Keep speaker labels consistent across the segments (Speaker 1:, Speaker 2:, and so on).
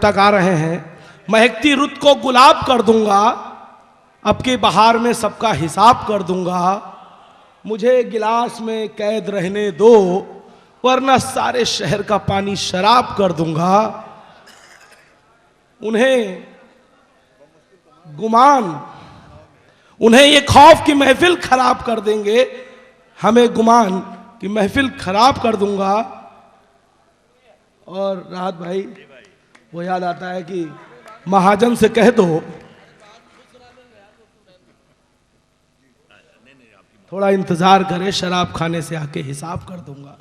Speaker 1: تک آ رہے ہیں. مہکتی رت کو گلاب کر دوں گا, اب کی بہار میں سب کا حساب کر دوں گا. مجھے گلاس میں قید رہنے دو, ورنہ سارے شہر کا پانی شراب کر دوں گا. انہیں گمان, انہیں یہ خوف کی محفل خراب کر دیں گے, ہمیں گمان کی محفل خراب کر دوں گا. اور راحت بھائی وہ یاد آتا ہے کہ مہاجن سے کہہ دو تھوڑا انتظار کرے, شراب کھانے سے آ کے حساب کر دوں گا.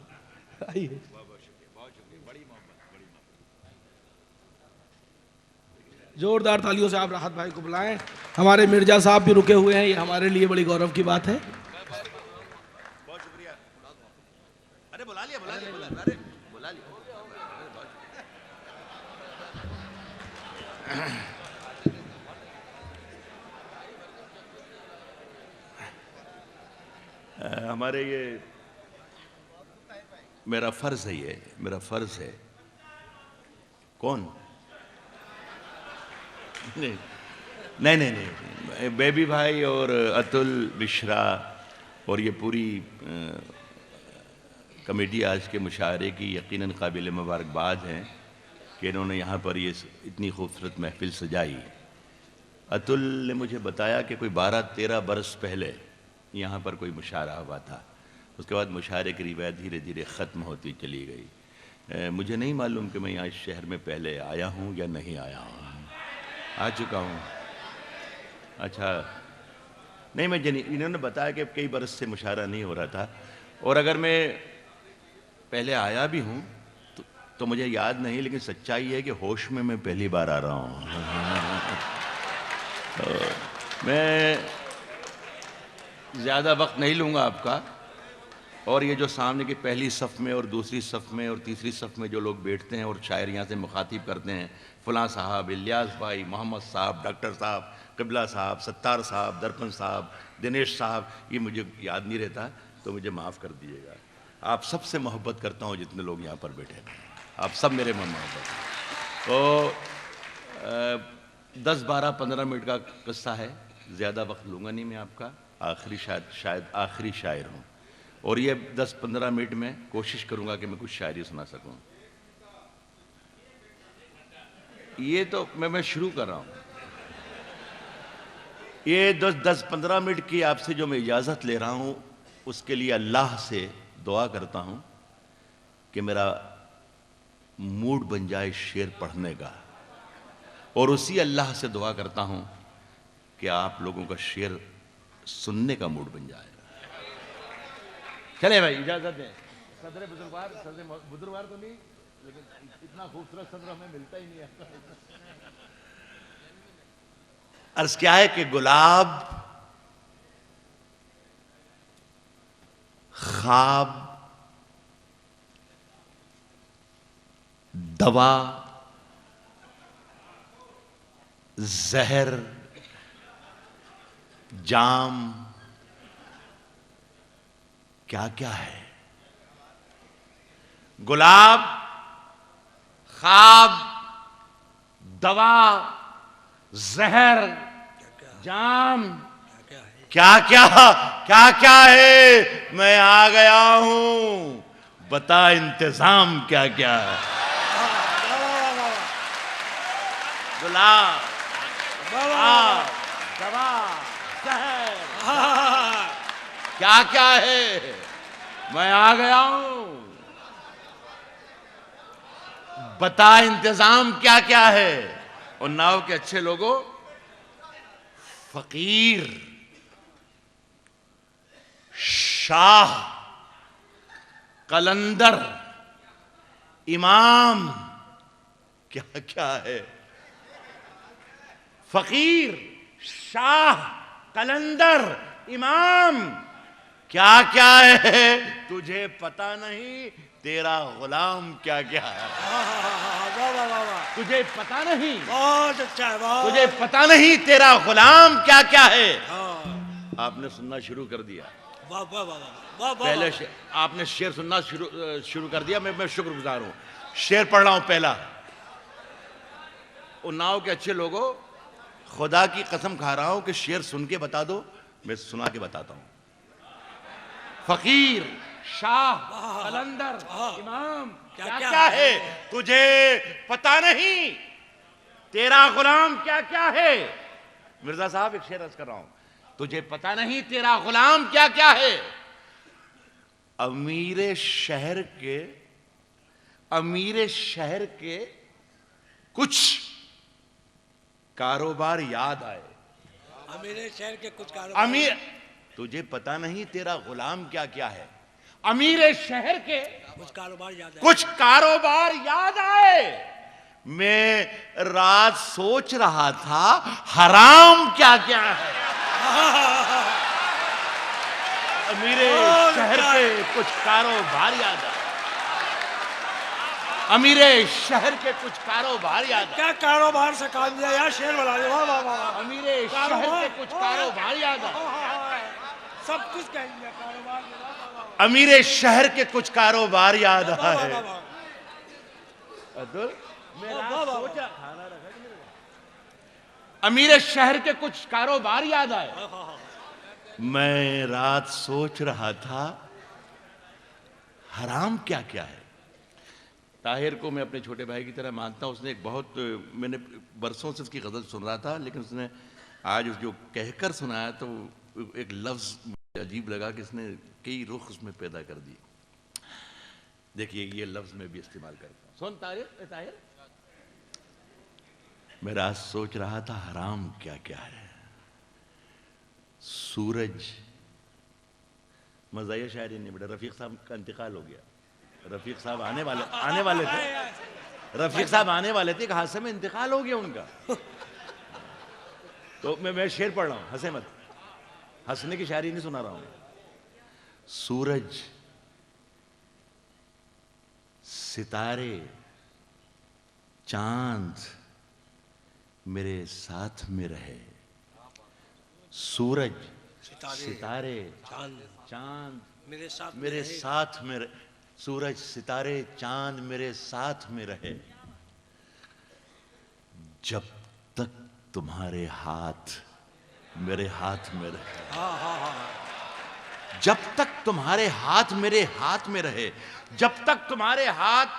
Speaker 1: آئیے. زوردار تالیوں سے آپ راحت بھائی کو بلائیں. ہمارے مرزا صاحب بھی رکے ہوئے ہیں, یہ ہمارے لیے بڑی غورو کی بات ہے.
Speaker 2: بہت شکریہ. ارے بلا لیا, بلا لیا. ہمارے یہ میرا فرض ہے, یہ میرا فرض ہے. کون؟ نہیں, بیبی بھائی اور اتل بشرا اور یہ پوری کمیٹی آج کے مشاعرے کی یقیناً قابل مبارکباد ہیں کہ انہوں نے یہاں پر یہ اتنی خوبصورت محفل سجائی. اتل نے مجھے بتایا کہ کوئی 12-13 برس پہلے یہاں پر کوئی مشاعرہ ہوا تھا. اس کے بعد مشاعرے کی روایت دھیرے دھیرے ختم ہوتی چلی گئی. مجھے نہیں معلوم کہ میں یہاں اس شہر میں پہلے آیا ہوں یا نہیں آیا ہوں. آ چکا ہوں. اچھا نہیں, میں انہوں نے بتایا کہ کئی برس سے مشاعرہ نہیں ہو رہا تھا, اور اگر میں پہلے آیا بھی ہوں تو مجھے یاد نہیں, لیکن سچائی ہے کہ ہوش میں پہلی بار آ رہا ہوں. میں زیادہ وقت نہیں لوں گا آپ کا. اور یہ جو سامنے کی پہلی صف میں اور دوسری صف میں اور تیسری صف میں جو لوگ بیٹھتے ہیں اور شاعر یہاں سے مخاطب کرتے ہیں, فلاں صاحب, الیاس بھائی, محمد صاحب, ڈاکٹر صاحب, قبلہ صاحب, ستار صاحب, درپن صاحب, دنیش صاحب, یہ مجھے یاد نہیں رہتا تو مجھے معاف کر دیجیے گا. آپ سب سے محبت کرتا ہوں جتنے لوگ یہاں پر بیٹھے ہیں, آپ سب میرے من محبت ہیں. تو 10-12-15 منٹ کا قصہ ہے, زیادہ وقت لوں گا نہیں میں آپ کا. شاید آخری شاعر ہوں, اور یہ 10-15 منٹ میں کوشش کروں گا کہ میں کچھ شاعری سنا سکوں. یہ تو میں شروع کر رہا ہوں. یہ 10-15 منٹ کی آپ سے جو میں اجازت لے رہا ہوں, اس کے لیے اللہ سے دعا کرتا ہوں کہ میرا موڈ بن جائے شعر پڑھنے کا, اور اسی اللہ سے دعا کرتا ہوں کہ آپ لوگوں کا شعر سننے کا موڈ بن جائے. چلے بھائی اجازت دیں. صدر بزرگوار تو نہیں, لیکن اتنا خوبصورت صدر ہمیں ملتا ہی نہیں ہے. عرض کیا ہے کہ گلاب خواب دوا زہر جام کیا کیا ہے. گلاب خواب دوا زہر جام کیا کیا ہے. میں آ گیا ہوں, بتا انتظام کیا کیا ہے. گلاب خواب دوا زہر کیا کیا ہے, میں آ گیا ہوں, بتا انتظام کیا کیا ہے. اور ناؤ کے اچھے لوگوں, فقیر, شاہ, قلندر, امام کیا کیا ہے. فقیر, شاہ, قلندر, امام کیا کیا ہے. تجھے پتہ نہیں تیرا غلام کیا کیا ہے. تجھے پتہ نہیں,
Speaker 3: بہت اچھا ہے,
Speaker 2: تجھے پتہ نہیں تیرا غلام کیا کیا ہے. آپ نے سننا شروع کر دیا. پہلے آپ نے شعر سننا شروع کر دیا. میں شکر گزار ہوں. شعر پڑھ رہا ہوں. پہلا اناؤ کے اچھے لوگوں، خدا کی قسم کھا رہا ہوں کہ شعر سن کے بتا دو، میں سنا کے بتاتا ہوں. فقیر، شاہ، قلندر، امام، کیا کیا ہے تجھے پتا نہیں، تیرا غلام کیا کیا ہے. مرزا صاحب ایک شعر عرض کر رہا ہوں، تجھے پتا نہیں تیرا غلام کیا کیا ہے. امیر شہر کے کچھ کاروبار یاد آئے.
Speaker 3: امیر شہر کے کچھ کاروبار،
Speaker 2: تجھے پتا نہیں تیرا غلام کیا کیا ہے. امیر شہر کے
Speaker 3: کچھ کاروبار یاد ہے.
Speaker 2: کچھ کاروبار یاد آئے. میں رات سوچ رہا تھا حرام کیا کیا ہے. امیر شہر کے کچھ کاروبار یاد آئے. امیر شہر کے کچھ کاروبار یاد آئے.
Speaker 3: کیا کاروبار سے کام دیا یار، شعر بنا دیا. واہ واہ واہ.
Speaker 2: امیر شہر کے کچھ کاروبار یاد آئے.
Speaker 3: سب کچھ کہہ دیا کاروبار.
Speaker 2: امیر شہر کے کچھ کاروبار یاد آئے. امیر شہر کے کچھ کاروبار یاد آئے. میں رات سوچ رہا تھا حرام کیا کیا ہے. طاہر کو میں اپنے چھوٹے بھائی کی طرح مانتا ہوں. اس نے ایک بہت، میں نے برسوں سے اس کی غزل سن رہا تھا، لیکن اس نے آج جو کہہ کر سنایا تو ایک لفظ عجیب لگا کہ اس نے کئی رخ اس میں پیدا کر دی. دیکھیے یہ لفظ میں بھی استعمال کرتا ہوں. سن طاہر، میں رات سوچ رہا تھا حرام کیا کیا ہے. سورج، مزاحیہ شاعری نہیں بیٹا، رفیق صاحب کا انتقال ہو گیا. رفیق صاحب آنے والے تھے. رفیق صاحب آنے والے تھے، ایک حادثے میں انتقال ہو گیا ان کا. تو میں شعر پڑھ رہا ہوں، ہنسے مت. ہنسنے کی شاعری نہیں سنا رہا ہوں. سورج، ستارے، چاند میرے ساتھ میں رہے. سورج، ستارے، چاند میرے ساتھ میں رہے. سورج، ستارے، چاند میرے ساتھ میں رہے. جب تک تمہارے ہاتھ میرے ہاتھ میں رہے. جب تک تمہارے ہاتھ میرے ہاتھ میں رہے. جب تک تمہارے ہاتھ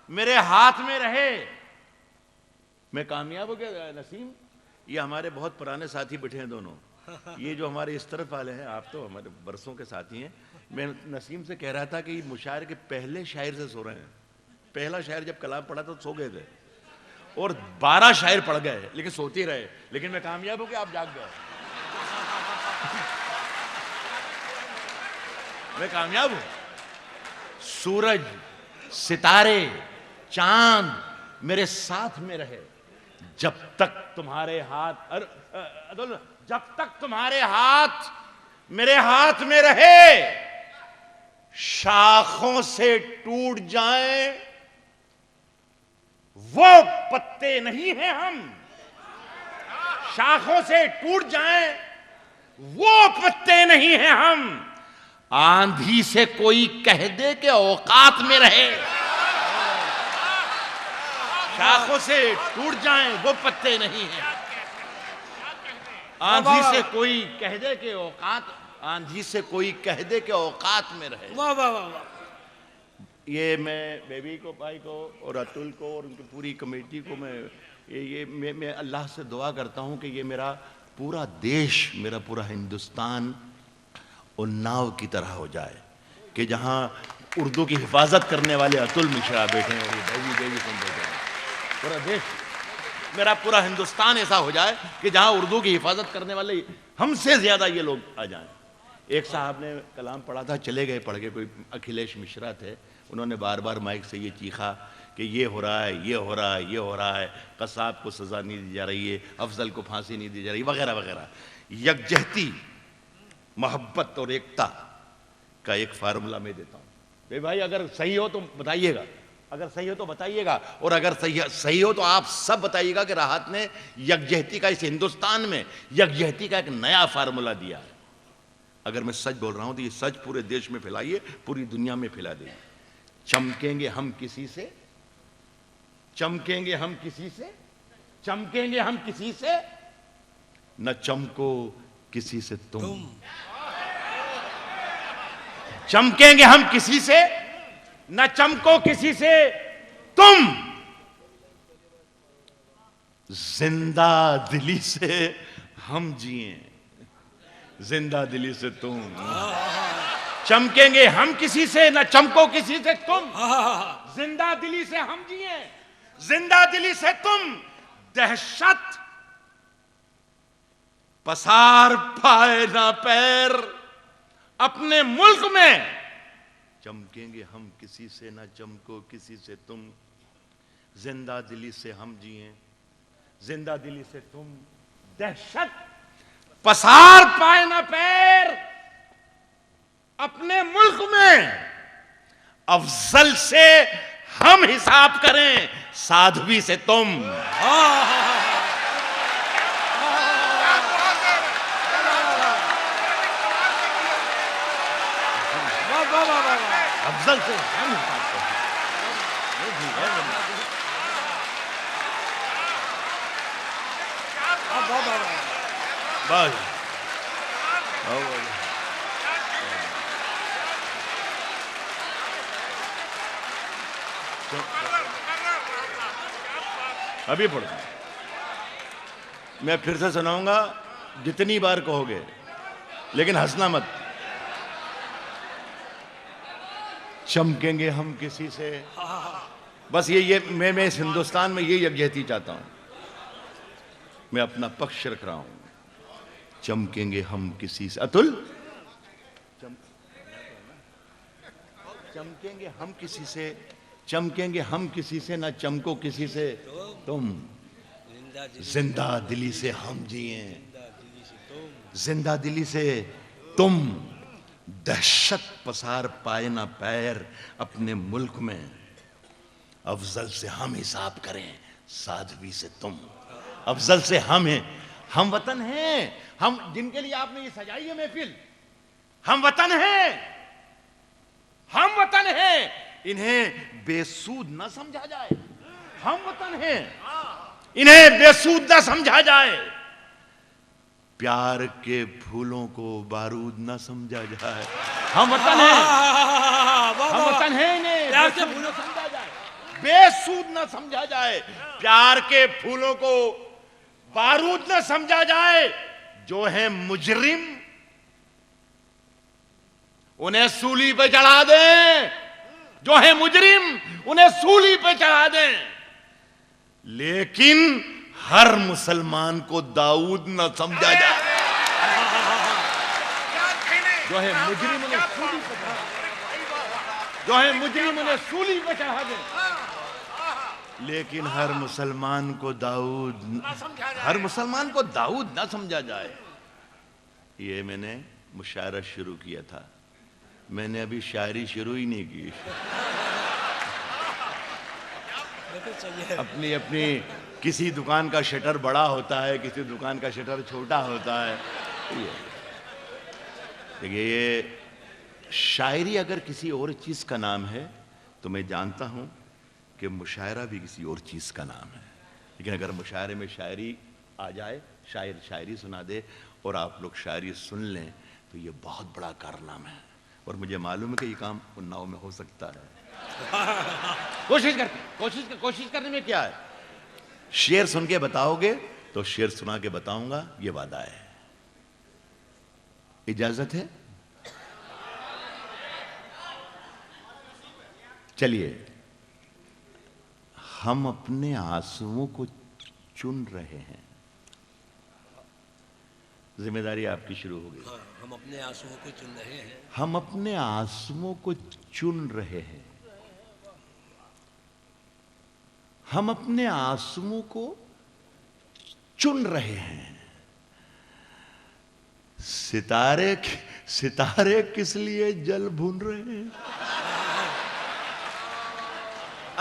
Speaker 2: میرے ہاتھ میں رہے. میں کامیاب ہو گیا. نسیم، یہ ہمارے بہت پرانے ساتھی بیٹھے ہیں دونوں. یہ جو ہمارے اس طرف والے ہیں، آپ تو ہمارے برسوں کے ساتھی ہیں. میں نسیم سے کہہ رہا تھا کہ یہ مشاعرے کے پہلے شاعر سے سو رہے ہیں. پہلا شاعر جب کلام پڑھا تو سو گئے تھے، اور 12 شاعر پڑھ گئے لیکن سوتے رہے. لیکن میں کامیاب ہو گیا، آپ جاگ گئے. میں کامیاب ہوں. سورج، ستارے، چاند میرے ساتھ میں رہے. جب تک تمہارے ہاتھ جب تک تمہارے ہاتھ میرے ہاتھ میں رہے. شاخوں سے ٹوٹ جائیں وہ پتے نہیں ہیں ہم. شاخوں سے ٹوٹ جائیں وہ پتے نہیں ہیں ہم. آندھی سے کوئی کہہ دے کہ اوقات میں رہے. شاخوں سے ٹوٹ جائیں وہ پتے نہیں ہیں. آندھی سے کوئی کہہ دے کہ آندھی سے کوئی کہہ دے کہ اوقات میں رہے.
Speaker 3: واہ واہ واہ.
Speaker 2: یہ میں بیبی کو، بھائی کو، اور اتل کو، اور ان کی پوری کمیٹی کو میں اللہ سے دعا کرتا ہوں کہ یہ میرا پورا دیش، میرا پورا ہندوستان اناؤ کی طرح ہو جائے کہ جہاں اردو کی حفاظت کرنے والے اتل مشرا بیٹھے ہیں، بیبی سن بیٹھے ہیں. پورا دیش، میرا پورا ہندوستان ایسا ہو جائے کہ جہاں اردو کی حفاظت کرنے والے ہم سے زیادہ یہ لوگ آ جائیں. ایک صاحب نے کلام پڑھا تھا، چلے گئے پڑھ کے، کوئی اکھلیش مشرا تھے. انہوں نے بار بار مائک سے یہ چیخا کہ یہ ہو رہا ہے، یہ ہو رہا ہے، یہ ہو رہا ہے، قصاب کو سزا نہیں دی جا رہی ہے، افضل کو پھانسی نہیں دی جا رہی، وغیرہ وغیرہ. یکجہتی، محبت اور ایکتا کا ایک فارمولہ میں دیتا ہوں. بھائی اگر صحیح ہو تو بتائیے گا، اگر صحیح ہو تو بتائیے گا، اور اگر صحیح ہو تو آپ سب بتائیے گا کہ راحت نے یکجہتی کا، اس ہندوستان میں یکجہتی کا ایک نیا فارمولہ دیا ہے. اگر میں سچ بول رہا ہوں تو یہ سچ پورے دیش میں پھیلائیے، پوری دنیا میں پھیلا دیں. چمکیں گے ہم کسی سے، چمکیں گے ہم کسی سے، چمکیں گے ہم کسی سے نہ چمکو کسی سے تم. چمکیں گے ہم کسی سے نہ چمکو کسی سے تم. زندہ دلی سے ہم جئیں, زندہ دلی سے تم. چمکیں گے ہم کسی سے نہ چمکو کسی سے تم. زندہ دلی سے ہم جئیں, زندہ دلی سے تم. دہشت پسار پائے نہ پیر اپنے ملک میں. چمکیں گے ہم کسی سے نہ چمکو کسی سے تم. زندہ دلی سے ہم جئیں, زندہ دلی سے تم. دہشت پسار پائے نہ پیر اپنے ملک میں. افضل سے ہم حساب کریں سادھوی سے تم. افضل سے ہم حساب کریں. بس ابھی پڑھتا ہوں. میں پھر سے سناؤں گا, جتنی بار کہو گے, لیکن ہنسنا مت. چمکیں گے ہم کسی سے, بس یہ میں اس ہندوستان میں یہ یکجہتی چاہتا ہوں. میں اپنا پکش رکھ رہا ہوں. چمکیں گے ہم کسی سے. اتل, چمکیں گے ہم کسی سے, چمکیں گے ہم کسی سے نہ چمکو کسی سے تم. زندہ دلی سے ہم جئیں, زندہ دلی سے تم. دہشت پسار پائے نہ پیر اپنے ملک میں. افضل سے ہم حساب کریں سادھوی سے تم. افضل سے ہم ہیں, ہم وطن ہیں, ہم جن کے لیے آپ نے یہ سجائی ہے محفل. ہم وطن ہیں, ہم وطن ہیں, انہیں بے سود نہ سمجھا جائے. ہم وطن ہیں, انہیں بے سود نہ سمجھا جائے. پیار کے پھولوں کو بارود نہ سمجھا جائے. ہم وطن ہیں, ہم وطن ہیں, انہیں
Speaker 3: پیار کے پھولوں کو
Speaker 2: سمجھا جائے, بے سود نہ سمجھا جائے. پیار کے پھولوں کو بارود نہ سمجھا جائے. جو ہیں مجرم انہیں سولی پہ چڑھا دیں. جو ہیں مجرم انہیں سولی پہ چڑھا دیں. لیکن ہر مسلمان کو داؤد نہ سمجھا جائے. جو ہے مجرم انہیں سولی پہ چڑھا دیں, جو ہے مجرم انہیں سولی پہ چڑھا دیں. لیکن ہر مسلمان کو داؤد, ہر مسلمان کو داؤد نہ سمجھا جائے. یہ میں نے مشاعرہ شروع کیا تھا, میں نے ابھی شاعری شروع ہی نہیں کی. اپنی اپنی کسی دکان کا شٹر بڑا ہوتا ہے, کسی دکان کا شٹر چھوٹا ہوتا ہے. دیکھیے, یہ شاعری اگر کسی اور چیز کا نام ہے تو میں جانتا ہوں کہ مشاعرہ بھی کسی اور چیز کا نام ہے. لیکن اگر مشاعرے میں شاعری آ جائے, شاعر شاعری سنا دے اور آپ لوگ شاعری سن لیں تو یہ بہت بڑا کارنامہ ہے. اور مجھے معلوم ہے کہ یہ کام اناؤ میں ہو سکتا ہے. کوشش کرنے میں کیا ہے. شعر سن کے بتاؤ گے تو شعر سنا کے بتاؤں گا, یہ وعدہ ہے. اجازت ہے؟ چلیے, ہم اپنے آنسوؤں کو چن رہے ہیں. ذمہ داری آپ کی شروع ہو گئی.
Speaker 3: ہم اپنے آنسوؤں کو چن رہے ہیں.
Speaker 2: ہم اپنے آنسوؤں کو چن رہے ہیں. ہم اپنے آنسوؤں کو چن رہے ہیں. ستارے کس لیے جل بھن رہے ہیں.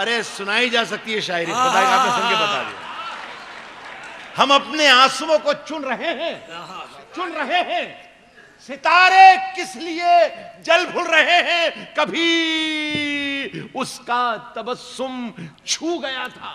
Speaker 2: ارے سنائی جا سکتی ہے شاعری, خدا آپ نے سن کے بتا دیا. ہم اپنے آنسوؤں کو چن رہے ہیں, چن رہے ہیں. ستارے کس لیے جل بھن رہے ہیں. کبھی اس کا تبسم چھو گیا تھا,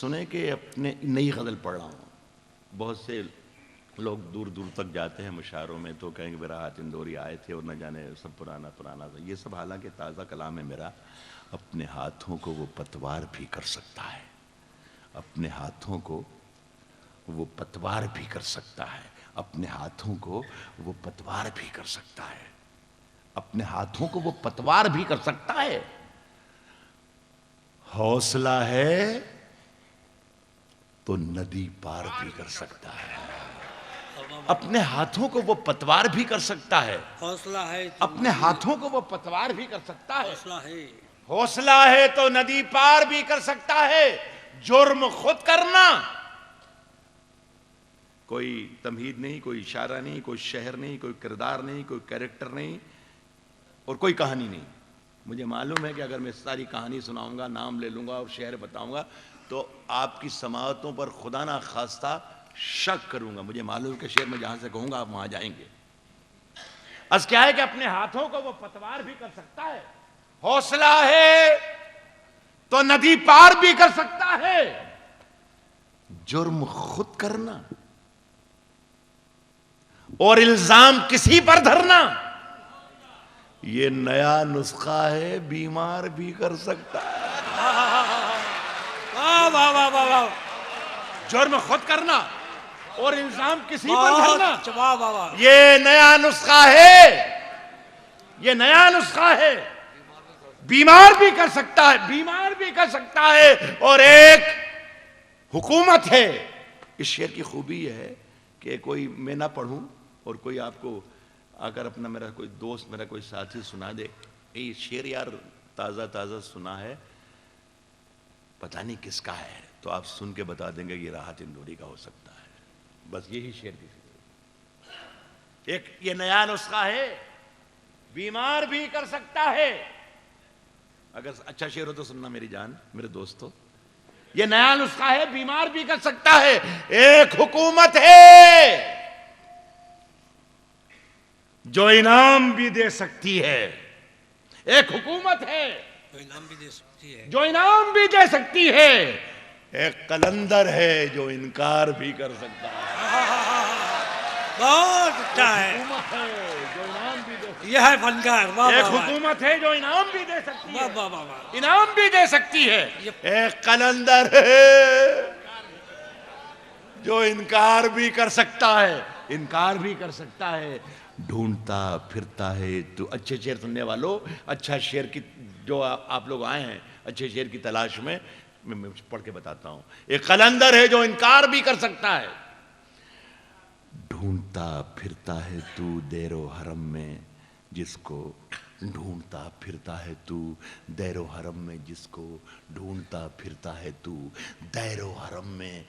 Speaker 2: سنیں کہ اپنے نئی غزل پڑھ رہا ہوں. بہت سے لوگ دور دور تک جاتے ہیں مشاعروں میں تو کہیں گے میرا ہاتھ اندوری آئے تھے اور نہ جانے سب پرانا پرانا تھا. یہ سب حالانکہ تازہ کلام ہے میرا. اپنے ہاتھوں کو وہ پتوار بھی کر سکتا ہے, اپنے ہاتھوں کو وہ پتوار بھی کر سکتا ہے, اپنے ہاتھوں کو وہ پتوار بھی کر سکتا ہے, اپنے ہاتھوں کو وہ پتوار بھی کر سکتا ہے. حوصلہ ہے تو ندی پار بھی کر سکتا ہے. اپنے ہاتھوں کو وہ پتوار بھی کر سکتا ہے,
Speaker 3: حوصلہ ہے
Speaker 2: اپنے ہاتھوں کو وہ پتوار بھی کر سکتا ہے.
Speaker 3: حوصلہ ہے.
Speaker 2: حوصلہ ہے تو ندی پار بھی کر سکتا ہے. جرم خود کرنا, کوئی تمہید نہیں, کوئی اشارہ نہیں, کوئی شہر نہیں, کوئی کردار نہیں, کوئی کیریکٹر نہیں اور کوئی کہانی نہیں. مجھے معلوم ہے کہ اگر میں ساری کہانی سناؤں گا, نام لے لوں گا اور شہر بتاؤں گا تو آپ کی سماعتوں پر خدا نہ خواستہ شک کروں گا. مجھے معلوم ہے کہ شہر میں جہاں سے کہوں گا آپ وہاں جائیں گے. از کیا ہے کہ اپنے ہاتھوں کو وہ پتوار بھی کر سکتا ہے. حوصلہ ہے تو ندی پار بھی کر سکتا ہے. جرم خود کرنا اور الزام کسی پر دھرنا یہ نیا نسخہ ہے, بیمار بھی کر سکتا ہے.
Speaker 3: واہ واہ واہ واہ واہ.
Speaker 2: جرم خود کرنا اور الزام کسی پر دھرنا
Speaker 3: واہ واہ واہ.
Speaker 2: یہ نیا نسخہ ہے, یہ نیا نسخہ ہے. بیمار بھی کر سکتا ہے, بیمار بھی کر سکتا ہے. اور ایک حکومت ہے. اس شعر کی خوبی یہ ہے کہ کوئی میں نہ پڑھوں اور کوئی آپ کو اگر اپنا میرا کوئی دوست, میرا کوئی ساتھی سنا دے یہ شعر یار تازہ تازہ سنا ہے, پتہ نہیں کس کا ہے, تو آپ سن کے بتا دیں گے یہ راحت اندوری کا ہو سکتا ہے. بس یہی شعر کی فکر. ایک یہ نیا نسخہ ہے, بیمار بھی کر سکتا ہے. اگر اچھا شعر ہو تو سننا میری جان, میرے دوستو. یہ نیا نسخہ ہے, بیمار بھی کر سکتا ہے. ایک حکومت ہے جو انعام بھی دے سکتی ہے. ایک حکومت ہے
Speaker 3: کوئی نام بھی دے سکتی ہے.
Speaker 2: جو انعام بھی دے سکتی ہے. ایک قلندر ہے جو انکار بھی کر سکتا ہے.
Speaker 3: بہت اچھا ہے.
Speaker 2: حکومت ہے جو انعام بھی دے سکتی
Speaker 3: یہ ہے فنکار. واہ
Speaker 2: ہے. ایک
Speaker 3: واہ واہ.
Speaker 2: حکومت ہے جو انعام بھی دے سکتی ہے,
Speaker 3: واہ واہ واہ واہ.
Speaker 2: انعام بھی دے سکتی ہے. ایک قلندر ہے جو انکار بھی کر سکتا ہے, انکار بھی کر سکتا ہے. ڈھونڈتا پھرتا ہے تو اچھے شعر سننے والوں, اچھا شعر کی جو آپ لوگ آئے ہیں اچھے شعر کی تلاش میں پڑھ کے بتاتا ہوں. ایک قلندر ہے جو انکار بھی کر سکتا ہے. ڈھونڈتا پھرتا ہے تو دیر و حرم میں جس کو, ڈھونڈتا پھرتا ہے تو دیر و حرم میں جس کو, ڈھونڈتا پھرتا ہے تو دیر و حرم میں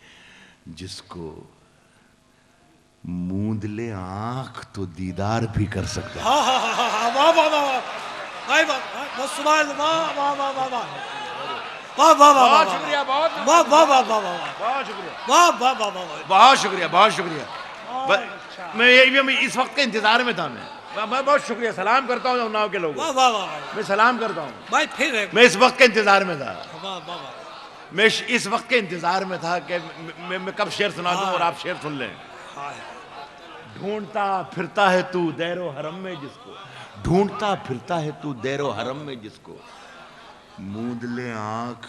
Speaker 2: جس کو, موند لے آنکھ تو دیدار بھی کر سکتا ہے.
Speaker 3: ہاں ہاں ہاں ہاں. واہ واہ واہ واہ. بھائی واہ سبحان. واہ واہ واہ واہ واہ. واہ واہ واہ.
Speaker 2: بہت شکریہ, بہت
Speaker 3: واہ واہ واہ واہ واہ.
Speaker 2: بہت شکریہ,
Speaker 3: واہ واہ واہ واہ.
Speaker 2: بہت شکریہ, بہت شکریہ. میں اس وقت کے انتظار میں تھا. میں بہت شکریہ, سلام کرتا ہوں اناؤ کے لوگوں,
Speaker 3: واہ واہ واہ.
Speaker 2: میں سلام کرتا ہوں.
Speaker 3: بھائی پھر ہے.
Speaker 2: میں اس وقت کے انتظار میں تھا,
Speaker 3: واہ واہ واہ.
Speaker 2: میں اس وقت کے انتظار میں تھا کہ میں کب شعر سنا دوں اور آپ شعر سن لیں. ڈھونڈتا پھرتا ہے تو دیر و حرم میں جس کو, ڈھونڈتا پھرتا ہے تو دیر و حرم میں جس کو, موند لے آنکھ,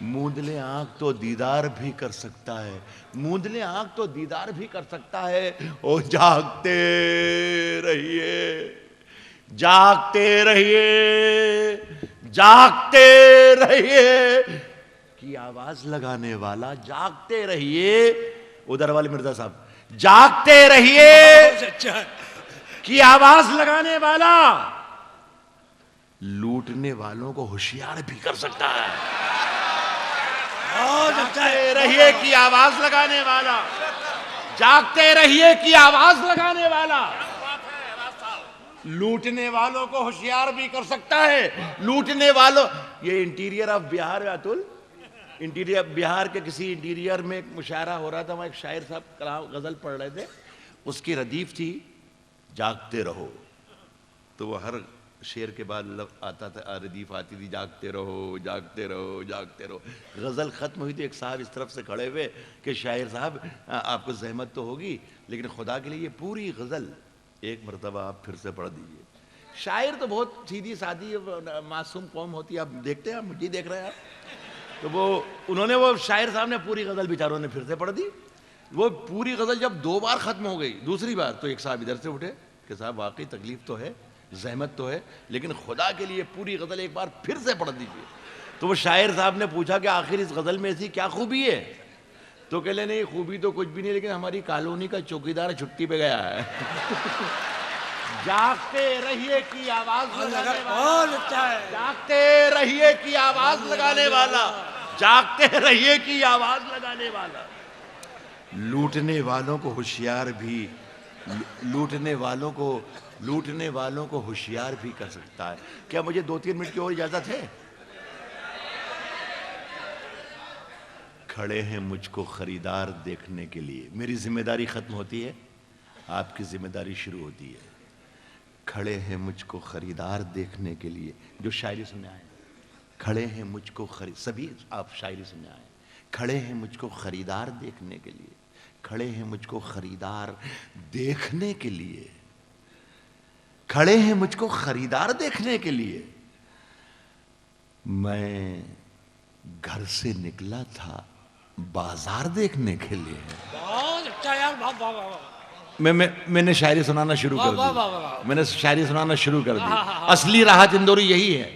Speaker 2: موند لے آنکھ تو دیدار بھی کر سکتا ہے. موند لے آنکھ تو دیدار بھی کر سکتا ہے. او جاگتے رہیے, جاگتے رہیے, جاگتے رہیے کی آواز لگانے والا, جاگتے رہیے. ادھر والے مرزا صاحب, جاگتے رہیے کی آواز لگانے والا لوٹنے والوں کو ہوشیار بھی کر سکتا ہے. جاگتے رہیے کی آواز لگانے والا, جاگتے رہیے کی آواز لگانے والا لوٹنے والوں کو ہوشیار بھی کر سکتا ہے. لوٹنے والوں, یہ انٹیریئر آف بہار ہے اتل, انٹیریئر بہار کے کسی انٹیریئر میں ایک مشاعرہ ہو رہا تھا. وہاں ایک شاعر صاحب کلام غزل پڑھ رہے تھے, اس کی ردیف تھی جاگتے رہو. تو وہ ہر شعر کے بعد آتا تھا ردیف آتی تھی جاگتے رہو جاگتے رہو جاگتے رہو. غزل ختم ہوئی تو ایک صاحب اس طرف سے کھڑے ہوئے کہ شاعر صاحب آپ کو زحمت تو ہوگی لیکن خدا کے لیے یہ پوری غزل ایک مرتبہ آپ پھر سے پڑھ دیجئے. شاعر تو بہت سیدھی سادی معصوم قوم ہوتی ہے, آپ دیکھتے ہیں, آپ مجھے دیکھ رہے ہیں آپ. تو وہ انہوں نے وہ شاعر صاحب نے پوری غزل بیچاروں نے پھر سے پڑھ دی. وہ پوری غزل جب 2 بار ختم ہو گئی, دوسری بار تو ایک صاحب ادھر سے اٹھے کہ صاحب واقعی تکلیف تو ہے, زحمت تو ہے, لیکن خدا کے لیے پوری غزل ایک بار پھر سے پڑھ دیجئے. تو وہ شاعر صاحب نے پوچھا کہ آخر اس غزل میں ایسی کیا خوبی ہے؟ تو کہہ لے نہیں خوبی تو کچھ بھی نہیں, لیکن ہماری کالونی کا چوکیدار چھٹی پہ گیا ہے. جاگتے رہیے کی آواز لگانے والا, جاگتے رہیے کی آواز لگانے والا, جاگتے رہیے کی آواز لگانے والا. لوٹنے والوں کو ہوشیار بھی, لوٹنے والوں کو ہوشیار بھی کر سکتا ہے. کیا مجھے 2-3 منٹ کی اور اجازت ہے؟ کھڑے ہیں مجھ کو خریدار دیکھنے کے لیے. میری ذمہ داری ختم ہوتی ہے, آپ کی ذمہ داری شروع ہوتی ہے. کھڑے ہیں مجھ کو خریدار دیکھنے کے لیے. جو شاعری سننے آئے کھڑے ہیں مجھ کو سبھی آپ شاعری سننے آئے. کھڑے ہیں مجھ کو خریدار دیکھنے کے لیے, کھڑے ہیں مجھ کو خریدار دیکھنے کے لیے, کھڑے ہیں مجھ کو خریدار دیکھنے کے لیے. میں گھر سے نکلا تھا بازار دیکھنے کے لیے.
Speaker 3: بہت اچھا یار, واہ واہ واہ.
Speaker 2: میں نے شاعری سنانا شروع کر دی, میں نے شاعری سنانا شروع کر دی. اصلی راحت اندوری یہی ہے.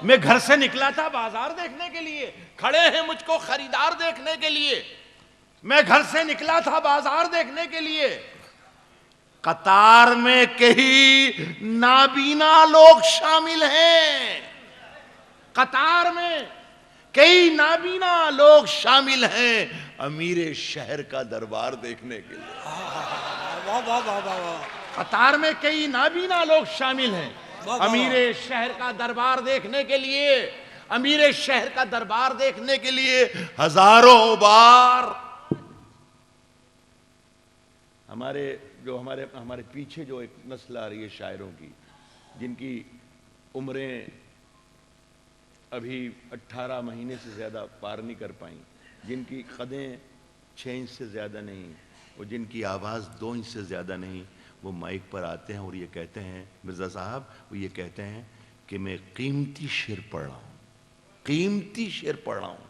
Speaker 2: میں گھر سے نکلا تھا بازار دیکھنے کے لیے, کھڑے ہیں مجھ کو خریدار دیکھنے کے لیے. میں گھر سے نکلا تھا بازار دیکھنے کے لیے. قطار میں کئی نابینا لوگ شامل ہیں, قطار میں کئی نابینا لوگ شامل ہیں امیر شہر کا دربار دیکھنے کے لیے. قطار میں کئی نابینا لوگ شامل ہیں امیر شہر کا دربار دیکھنے کے لیے, امیر شہر کا دربار دیکھنے کے لیے. ہزاروں بار ہمارے پیچھے جو ایک نسل آ رہی ہے شاعروں کی, جن کی عمریں ابھی 18 مہینے سے زیادہ پار نہیں کر پائیں, جن کی قدیں 6 انچ سے زیادہ نہیں, اور جن کی آواز 2 انچ سے زیادہ نہیں, وہ مائک پر آتے ہیں اور یہ کہتے ہیں, مرزا صاحب وہ یہ کہتے ہیں کہ میں قیمتی شعر پڑھ رہا ہوں, قیمتی شعر پڑھ رہا ہوں.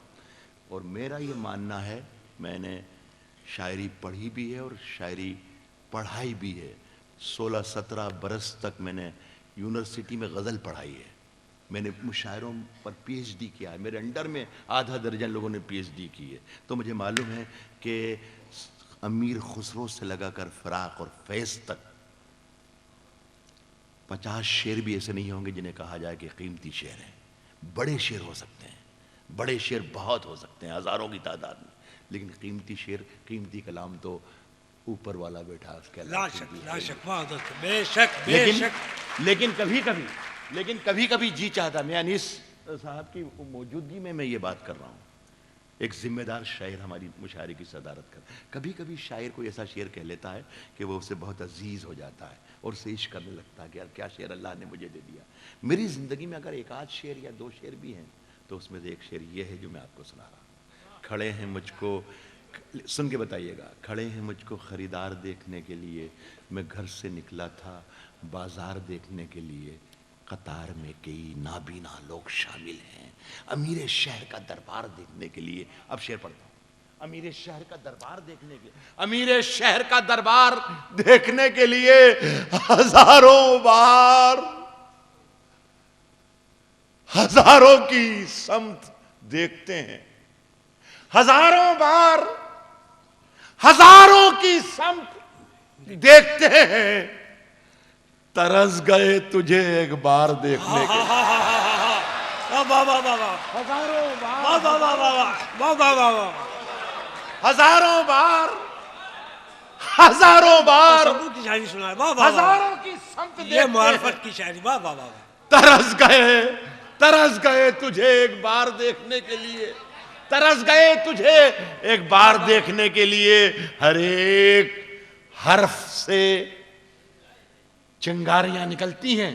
Speaker 2: اور میرا یہ ماننا ہے, میں نے شاعری پڑھی بھی ہے اور شاعری پڑھائی بھی ہے. 16-17 برس تک میں نے یونیورسٹی میں غزل پڑھائی ہے. میں نے مشاعروں پر پی ایچ ڈی کیا ہے, میرے انڈر میں آدھا درجن لوگوں نے پی ایچ ڈی کی ہے. تو مجھے معلوم ہے کہ امیر خسرو سے لگا کر فراق اور فیض تک 50 شعر بھی ایسے نہیں ہوں گے جنہیں کہا جائے کہ قیمتی شعر ہیں. بڑے شعر ہو سکتے ہیں, بڑے شعر بہت ہو سکتے ہیں, ہزاروں کی تعداد میں, لیکن قیمتی شعر, قیمتی کلام تو اوپر والا بیٹھا اس کے
Speaker 3: لا شک, لا شک, بے شک, بے شک.
Speaker 2: لیکن کبھی کبھی جی چاہتا, میں انیس صاحب کی موجودگی میں یہ بات کر رہا ہوں, ایک ذمہ دار شاعر ہماری مشاعرے کی صدارت کر, کبھی کبھی شاعر کو ایسا شعر کہہ لیتا ہے کہ وہ اسے بہت عزیز ہو جاتا ہے اور اسے عشق کرنے لگتا ہے کہ یار کیا شعر اللہ نے مجھے دے دیا. میری زندگی میں اگر 1-8 شعر یا 2 شعر بھی ہیں تو اس میں سے ایک شعر یہ ہے جو میں آپ کو سنا رہا ہوں. کھڑے ہیں مجھ کو, سن کے بتائیے گا, کھڑے ہیں مجھ کو خریدار دیکھنے کے لیے, میں گھر سے نکلا تھا بازار دیکھنے کے لیے. قطار میں کئی نابینا لوگ شامل ہیں امیر شہر کا دربار دیکھنے کے لیے. اب شعر پڑھتا ہوں. امیر شہر کا دربار دیکھنے کے, امیر شہر کا دربار دیکھنے کے لیے ہزاروں بار, ہزاروں کی سمت دیکھتے ہیں, ہزاروں بار ہزاروں کی سمت دیکھتے ہیں. ترس گئے تجھے ایک بار دیکھنے کے, ہزاروں بار, ہزاروں بار
Speaker 3: کی شاعری سنا ہے,
Speaker 2: ہزاروں کی سمت
Speaker 3: یہ
Speaker 2: دیکھتے
Speaker 3: معرفت کی شاعری, واہ واہ واہ.
Speaker 2: ترس گئے تجھے ایک بار دیکھنے کے لیے, ترس گئے تجھے ایک بار دیکھنے کے لیے. ہر ایک حرف سے چنگاریاں نکلتی ہیں,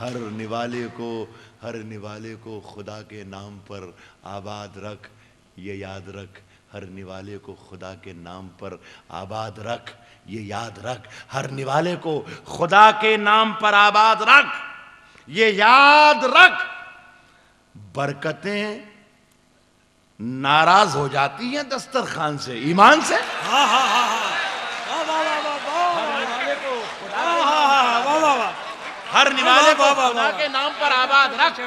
Speaker 2: ہر نوالے کو خدا کے نام پر آباد رکھ، یہ یاد رکھ، ہر نوالے کو خدا کے نام پر آباد رکھ، یہ یاد رکھ، ہر نوالے کو خدا کے نام پر آباد رکھ، یہ یاد رکھ، برکتیں ناراض ہو جاتی ہیں دسترخوان سے، ایمان سے۔
Speaker 3: ہاں ہاں ہاں ہاں
Speaker 2: ہر نوالے کو خدا کے نام پر آباد رکھ،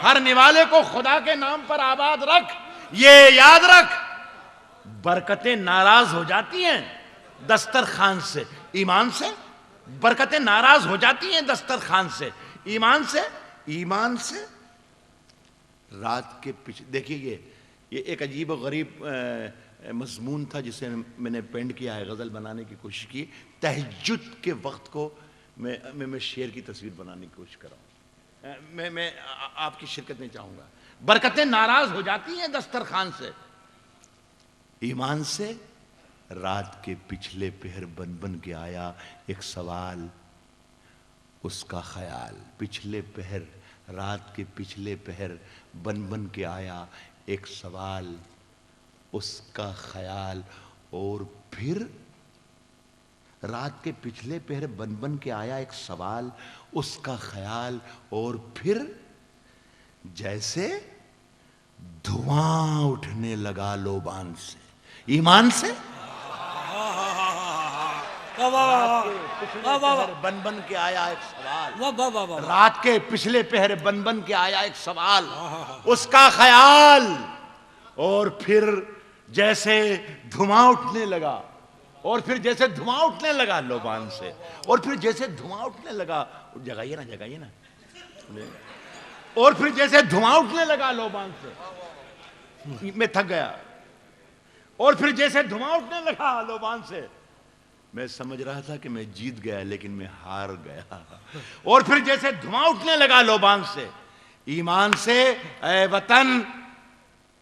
Speaker 2: ہر نوالے کو خدا کے نام پر آباد رکھ، یہ یاد رکھ، برکتیں ناراض ہو جاتی ہیں دسترخوان سے، ایمان سے۔ برکتیں ناراض ہو جاتی ہیں دسترخوان سے، ایمان سے، ایمان سے۔ رات کے پیچھے دیکھیے، یہ ایک عجیب و غریب مضمون تھا جسے میں نے پینٹ کیا ہے، غزل بنانے کی کوشش کی۔ تہجد کے وقت کو میں شعر کی تصویر بنانے کی کوشش کر رہا ہوں۔ میں آپ کی شرکت نہیں چاہوں گا۔ برکتیں ناراض ہو جاتی ہیں دسترخوان سے، ایمان سے۔ رات کے پچھلے پہر بن بن کے آیا ایک سوال، اس کا خیال۔ پچھلے پہر، رات کے پچھلے پہر بن بن کے آیا ایک سوال، اس کا خیال۔ اور پھر رات کے پچھلے پہر بن بن کے آیا ایک سوال، اس کا خیال۔ اور پھر جیسے دھواں اٹھنے لگا لوبان سے، ایمان سے۔ بن بن کے آیا ایک سوال، رات کے پچھلے پہر بن بن کے آیا ایک سوال، اس کا خیال۔ اور پھر جیسے دھواں اٹھنے لگا، اور پھر جیسے دھواں اٹھنے لگا لوبان سے، اور پھر جیسے دھواں اٹھنے لگا، جگائیے نا، اور پھر جیسے دھواں اٹھنے لگا لوبان سے، میں تھک گیا۔ اور پھر جیسے دھواں اٹھنے لگا لوبان سے، میں سمجھ رہا تھا کہ میں جیت گیا، لیکن میں ہار گیا۔ اور پھر جیسے دھواں اٹھنے لگا لوبان سے، ایمان سے۔ اے وطن،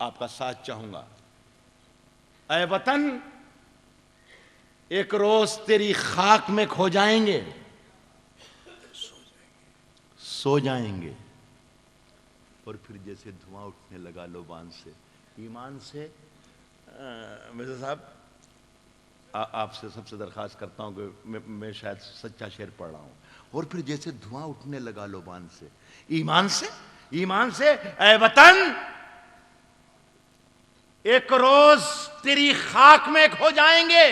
Speaker 2: آپ کا ساتھ چاہوں گا۔ اے وطن، ایک روز تیری خاک میں کھو جائیں گے، سو جائیں گے۔ اور پھر جیسے دھواں اٹھنے لگا لوبان سے، ایمان سے۔ مرزا صاحب، آپ سے سب سے درخواست کرتا ہوں کہ میں شاید سچا شعر پڑھ رہا ہوں۔ اور پھر جیسے دھواں اٹھنے لگا لوبان سے، ایمان سے، ایمان سے۔ اے وطن، ایک روز تیری خاک میں کھو جائیں گے،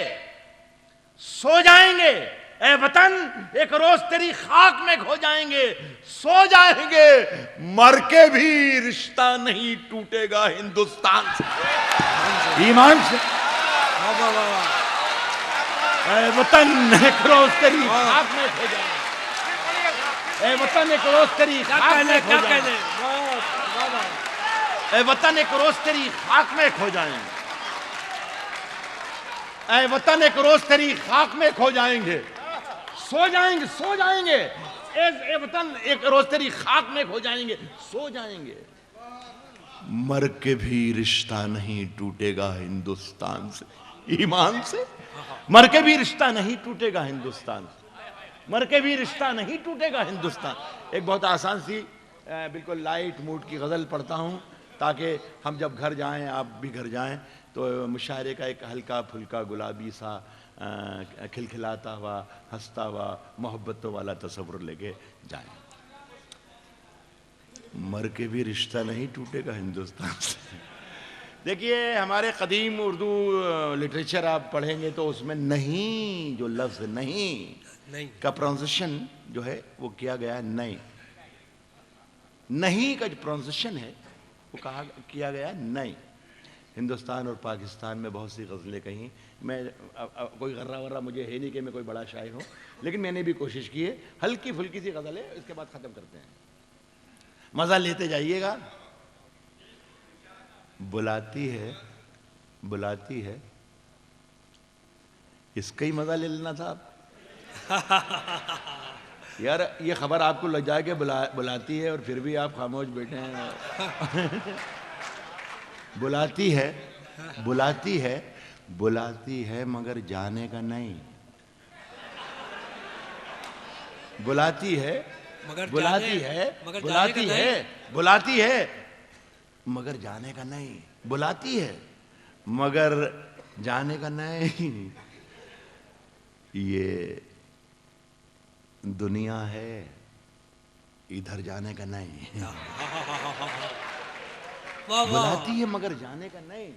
Speaker 2: سو جائیں گے۔ اے وطن، ایک روز تیری خاک میں کھو جائیں گے، سو جائیں گے، مر کے بھی رشتہ نہیں ٹوٹے گا ہندوستان سے، ایمان سے۔ اے وطن، ایک روز تیری خاک میں کھو جائیں گے، اے وطن، ایک روز تیری خاک میں کھو جائیں گے، اے وطن، ایک روز تیری خاک میں کھو جائیں گے، اے وطن، ایک روز تیری خاک میں کھو جائیں گے، سو جائیں گے، سو جائیں گے۔ اے وطن، ایک روز تیری خاک میں کھو جائیں گے، سو جائیں گے، مر کے بھی رشتہ نہیں ٹوٹے گا ہندوستان سے، ایمان سے۔ مر کے بھی رشتہ نہیں ٹوٹے گا ہندوستان سے، مر کے بھی رشتہ نہیں ٹوٹے گا ہندوستان۔ ایک بہت آسان سی بالکل لائٹ موڈ کی غزل پڑھتا ہوں تاکہ ہم جب گھر جائیں، آپ بھی گھر جائیں تو مشاعرے کا ایک ہلکا پھلکا گلابی سا کھلکھلاتا ہوا، ہنستا ہوا، محبتوں والا تصور لے کے جائیں۔ مر کے بھی رشتہ نہیں ٹوٹے گا ہندوستان سے۔ دیکھیے، ہمارے قدیم اردو لٹریچر آپ پڑھیں گے تو اس میں نہیں، جو لفظ نہیں کا پروننسیشن جو ہے وہ کیا گیا ہے، نہیں کا جو پروننسیشن ہے وہ کیا گیا ہے نہیں۔ ہندوستان اور پاکستان میں بہت سی غزلیں کہیں، میں کوئی غرہ ورہ مجھے ہے نہیں کہ میں کوئی بڑا شاعر ہوں، لیکن میں نے بھی کوشش کی ہے۔ ہلکی پھلکی سی غزل ہے، اس کے بعد ختم کرتے ہیں، مزہ لیتے جائیے گا۔ بلاتی ہے، بلاتی ہے، اس کا ہی مزہ لے لینا تھا آپ۔ یار یہ خبر آپ کو لگ جائے کہ بلاتی ہے اور پھر بھی آپ خاموش بیٹھے ہیں۔ بلاتی ہے، بلاتی ہے، بلاتی ہے مگر جانے کا نہیں۔ بلاتی ہے،
Speaker 3: مگر
Speaker 4: بلاتی
Speaker 3: جانے-
Speaker 4: ہے
Speaker 3: مگر جانے
Speaker 4: بلاتی
Speaker 3: کا
Speaker 4: ہے بلاتی ہے مگر جانے کا نہیں، بلاتی ہے مگر جانے کا نہیں، یہ دنیا ہے ادھر جانے کا نہیں،
Speaker 3: واہ واہ،
Speaker 4: بلاتی ہے مگر جانے کا نہیں،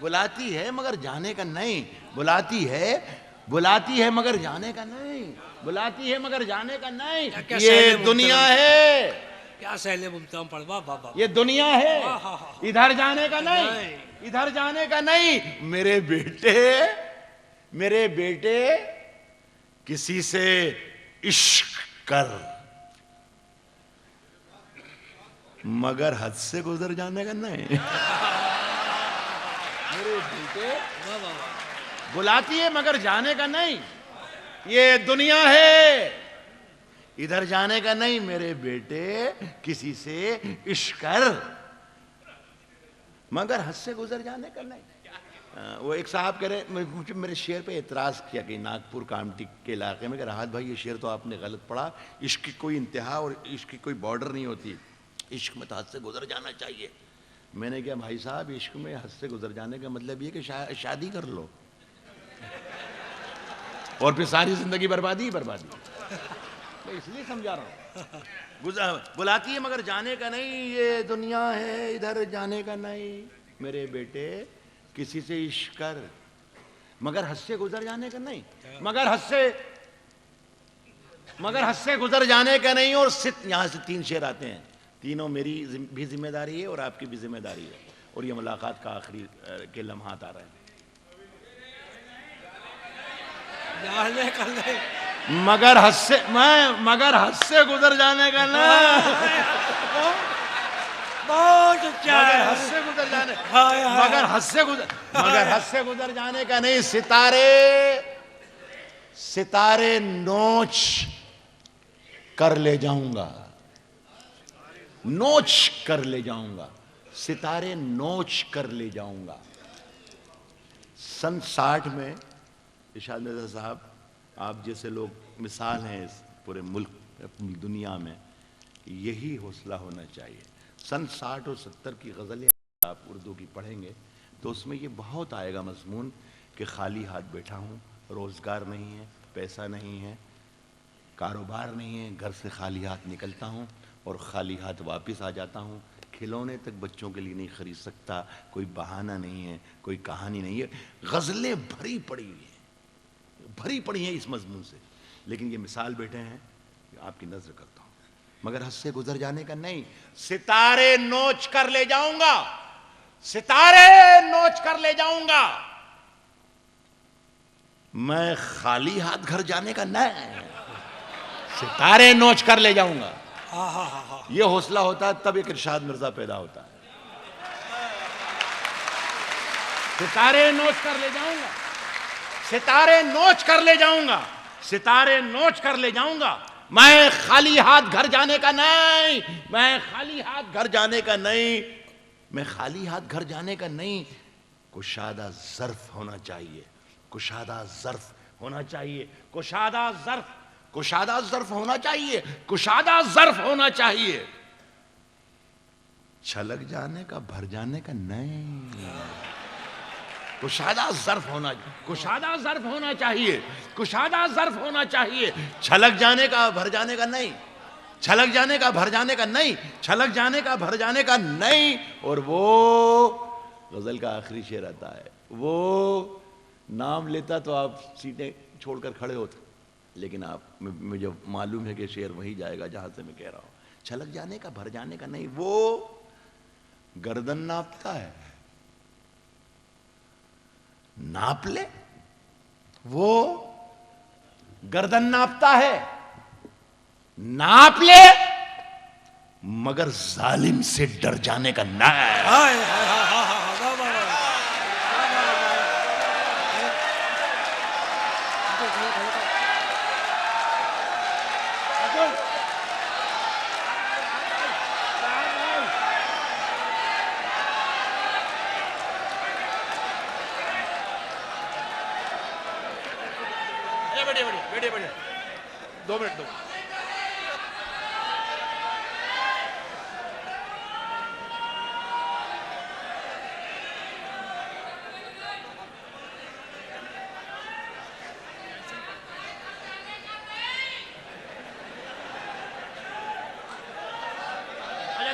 Speaker 4: بلاتی ہے مگر جانے کا نہیں، بلاتی ہے مگر جانے کا نہیں، بلاتی ہے مگر جانے کا نہیں،
Speaker 3: کیا
Speaker 4: یہ
Speaker 3: سہلے
Speaker 4: دنیا
Speaker 3: محترم،
Speaker 4: ہے،
Speaker 3: کیا سہلے ممتاز پڑھ، واہ واہ واہ،
Speaker 4: یہ دنیا ہے
Speaker 3: ہاں، ہاں، ہاں۔
Speaker 4: ادھر جانے کا نہیں،
Speaker 3: نہیں۔
Speaker 4: ادھر جانے کا نہیں، میرے بیٹے کسی سے عشق کر مگر حد سے گزر جانے کا نہیں، میرے بیٹے
Speaker 3: واہ واہ واہ،
Speaker 4: بلاتی ہے مگر جانے کا نہیں، یہ دنیا ہے ادھر جانے کا نہیں، میرے بیٹے کسی سے عشق کر مگر حد سے گزر جانے کا نہیں۔ وہ ایک صاحب کہہ رہے مجھے میرے شعر پہ اعتراض کیا کہ ناگپور کامٹی کے علاقے میں کہ راحت بھائی یہ شعر تو آپ نے غلط پڑھا، عشق کی کوئی انتہا اور عشق کی کوئی بارڈر نہیں ہوتی، عشق میں تو حد سے گزر جانا چاہیے۔ میں نے کہا بھائی صاحب عشق میں حد سے گزر جانے کا مطلب یہ کہ شادی کر لو اور پھر ساری زندگی بربادی بربادی، میں اس لیے سمجھا رہا ہوں، بلاتی ہے مگر جانے کا نہیں، یہ دنیا ہے ادھر جانے کا نہیں، میرے بیٹے کسی سے عشق کر مگر حد سے گزر جانے کا نہیں، مگر حد سے گزر جانے کا نہیں۔ اور یہاں سے 3 شعر آتے ہیں، تینوں میری بھی ذمہ داری ہے اور آپ کی بھی ذمہ داری ہے، اور یہ ملاقات کا آخری کے لمحات آ رہے ہیں۔
Speaker 3: جانے کا نہیں،
Speaker 4: مگر حد سے گزر جانے کا نہیں،
Speaker 3: بہت اچھا
Speaker 4: مگر
Speaker 3: ہے،
Speaker 4: حد سے گزر جانے
Speaker 3: ہائے ہائے،
Speaker 4: مگر حد سے گزر جانے کا نہیں، ستارے نوچ کر لے جاؤں گا، نوچ کر لے جاؤں گا، ستارے نوچ کر لے جاؤں گا۔ سن 60 میں ارشاد مرزا صاحب آپ جیسے لوگ مثال ہیں اس پورے ملک اپنی دنیا میں، یہی حوصلہ ہونا چاہیے۔ سن 60 اور 70 کی غزلیں آپ اردو کی پڑھیں گے تو اس میں یہ بہت آئے گا مضمون کہ خالی ہاتھ بیٹھا ہوں، روزگار نہیں ہے، پیسہ نہیں ہے، کاروبار نہیں ہے، گھر سے خالی ہاتھ نکلتا ہوں اور خالی ہاتھ واپس آ جاتا ہوں، کھلونے تک بچوں کے لیے نہیں خرید سکتا، کوئی بہانہ نہیں ہے، کوئی کہانی نہیں ہے۔ غزلیں بھری پڑی ہیں اس مضمون سے، لیکن یہ مثال بیٹھے ہیں کہ آپ کی نظر کرتا ہوں، مگر حد سے گزر جانے کا نہیں، ستارے نوچ کر لے جاؤں گا، ستارے نوچ کر لے جاؤں گا، میں خالی ہاتھ گھر جانے کا نہیں، ستارے نوچ کر لے جاؤں گا۔
Speaker 3: ہاں ہاں ہاں ہاں،
Speaker 4: یہ حوصلہ ہوتا ہے تب ایک ارشاد مرزا پیدا ہوتا ہے، ستارے نوچ کر لے جاؤں گا، ستارے نوچ کر لے جاؤں گا، ستارے نوچ کر لے جاؤں گا، میں خالی ہاتھ گھر جانے کا نہیں، میں خالی ہاتھ گھر جانے کا نہیں، میں خالی ہاتھ گھر جانے کا نہیں، کشادہ ظرف ہونا چاہیے، کشادہ ظرف ہونا چاہیے، کشادہ ظرف ہونا چاہیے، کشادہ ظرف ہونا چاہیے، چھلک جانے کا بھر جانے کا نہیں، کشادہ ظرف ہونا چاہیے، کشادہ ظرف ہونا چاہیے، چھلک جانے کا بھر جانے کا نہیں، چھلک جانے کا بھر جانے کا نہیں، چھلک جانے کا بھر جانے کا نہیں۔ اور وہ غزل کا آخری شعر آتا ہے، وہ نام لیتا تو آپ سیٹیں چھوڑ کر کھڑے ہوتے، لیکن آپ مجھے معلوم ہے کہ شعر وہی جائے گا جہاں سے میں کہہ رہا ہوں، چھلک جانے کا بھر جانے کا نہیں، وہ گردن ناپتا ہے، ناپ لے، وہ گردن ناپتا ہے، ناپ لے، مگر ظالم سے ڈر جانے کا نہیں۔
Speaker 3: ہائے ہائے ہائے ہائے ہائے، واہ واہ واہ،
Speaker 4: بیٹھے 2 منٹ دو،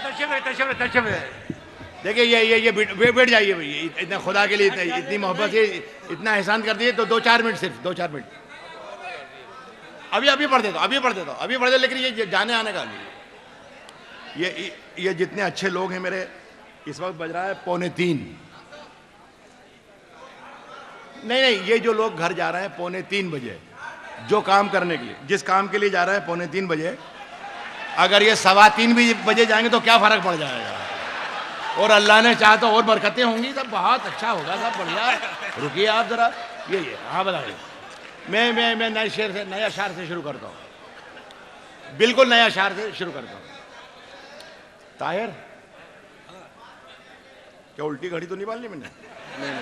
Speaker 4: تشریف دیکھیے یہ بیٹھ جائیے بھائی، اتنا خدا کے لیے اتنی محبت ہے، اتنا احسان کر دیے تو 2-4 منٹ، صرف 2-4 منٹ. ابھی پڑھ دیتا ہوں، لیکن یہ جانے آنے کا نہیں. یہ جتنے اچھے لوگ ہیں میرے، اس وقت بج رہا ہے 2:45. نہیں، یہ جو لوگ گھر جا رہے ہیں 2:45 بجے، جو کام کرنے کے لیے، جس کام کے لیے جا رہے ہیں 2:45 بجے، اگر یہ 2:15 بجے جائیں گے تو کیا فرق پڑ جائے گا؟ اور اللہ نے چاہا تو اور برکتیں ہوں گی، سب بہت اچھا ہوگا، سب بڑھیا. رکیے آپ ذرا، یہ ہاں بتائیے. میں نیا اشعار سے شروع کرتا ہوں، بالکل نیا اشعار سے شروع کرتا ہوں. طاہر، کیا الٹی گھڑی تو نہیں ڈال لی میں نے؟ نہیں.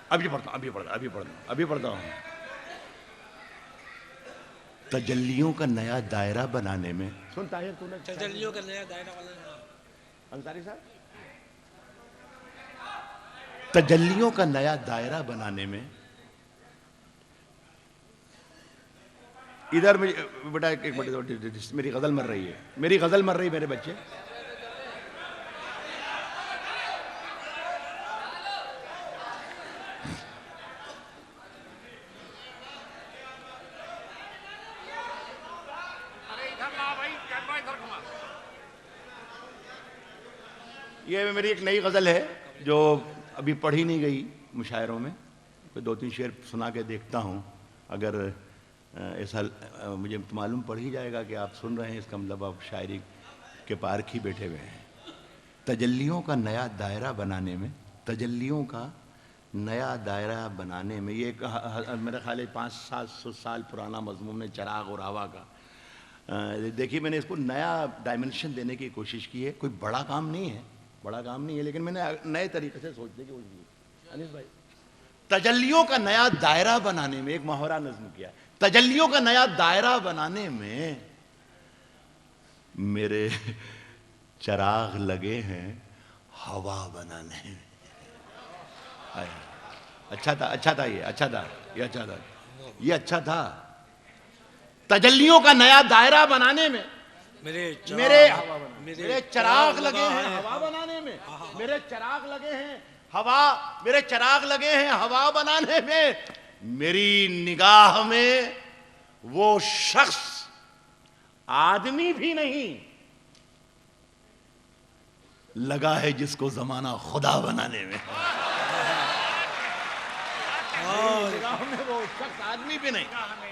Speaker 4: ابھی پڑھتا ہوں. تجلیوں کا نیا دائرہ بنانے میں، سن طاہر، تو نے
Speaker 3: تجلیوں کا نیا دائرہ بنانے میں،
Speaker 4: انصاری صاحب، تجلیوں کا نیا دائرہ بنانے میں، ادھر بیٹا ایک منٹ، میری غزل مر رہی ہے، میرے بچے. یہ میری ایک نئی غزل ہے جو ابھی پڑھی نہیں گئی مشاعروں میں، 2-3 شعر سنا کے دیکھتا ہوں. اگر ایسا مجھے معلوم پڑ ہی جائے گا کہ آپ سن رہے ہیں، اس کا مطلب آپ شاعری کے پارک ہی بیٹھے ہوئے ہیں. تجلیوں کا نیا دائرہ بنانے میں، تجلیوں کا نیا دائرہ بنانے میں، یہ میرا خیال ہے 500-700 سال پرانا مضمون ہے چراغ اور ہوا کا. دیکھیے میں نے اس کو نیا ڈائمنشن دینے کی کوشش کی ہے. کوئی بڑا کام نہیں ہے، لیکن میں نے نئے طریقے سے سوچنے کی کوشش کی. انیس بھائی، تجلیوں کا نیا دائرہ بنانے میں ایک محاورہ نظم کیا. تجلیوں کا نیا دائرہ بنانے میں میرے چراغ لگے ہیں ہوا بنانے میں. اچھا تھا یہ اچھا تھا. تجلیوں کا نیا دائرہ بنانے میں میرے چراغ لگے ہیں ہوا بنانے میں، میرے چراغ لگے ہیں ہوا بنانے میں. میری نگاہ میں وہ شخص آدمی بھی نہیں لگا ہے جس کو زمانہ خدا بنانے میں.